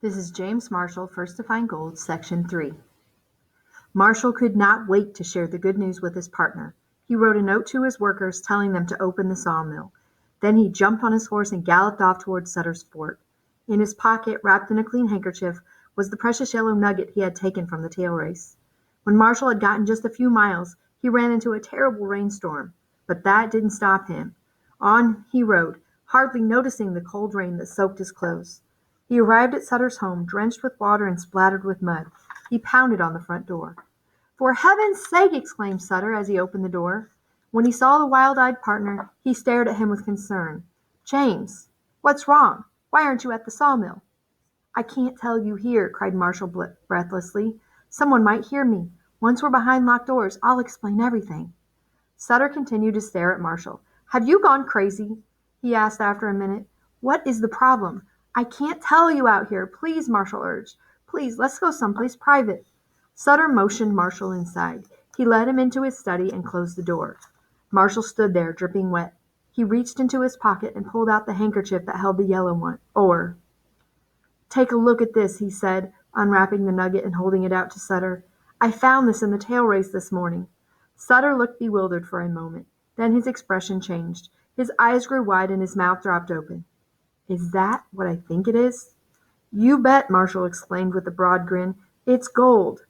This is James Marshall, First to Find Gold, Section 3. Marshall could not wait to share the good news with his partner. He wrote a note to his workers telling them to open the sawmill. Then he jumped on his horse and galloped off towards Sutter's Fort. In his pocket, wrapped in a clean handkerchief, was the precious yellow nugget he had taken from the tail race. When Marshall had gotten just a few miles, he ran into a terrible rainstorm. But that didn't stop him. On he rode, hardly noticing the cold rain that soaked his clothes. He arrived at Sutter's home, drenched with water and splattered with mud. He pounded on the front door. "For heaven's sake!" exclaimed Sutter as he opened the door. When he saw the wild-eyed partner, he stared at him with concern. "James, what's wrong? Why aren't you at the sawmill?" "I can't tell you here," cried Marshall breathlessly. "Someone might hear me. Once we're behind locked doors, I'll explain everything." Sutter continued to stare at Marshall. "Have you gone crazy?" he asked after a minute. "What is the problem?" "I can't tell you out here. Please," Marshall urged. "Please, let's go someplace private." Sutter motioned Marshall inside. He led him into his study and closed the door. Marshall stood there, dripping wet. He reached into his pocket and pulled out the handkerchief that held the yellow ore. "Take a look at this," he said, unwrapping the nugget and holding it out to Sutter. "I found this in the tail race this morning." Sutter looked bewildered for a moment. Then his expression changed. His eyes grew wide and his mouth dropped open. "Is that what I think it is?" "You bet," Marshall exclaimed with a broad grin. "It's gold."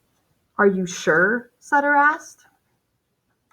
"Are you sure?" Sutter asked.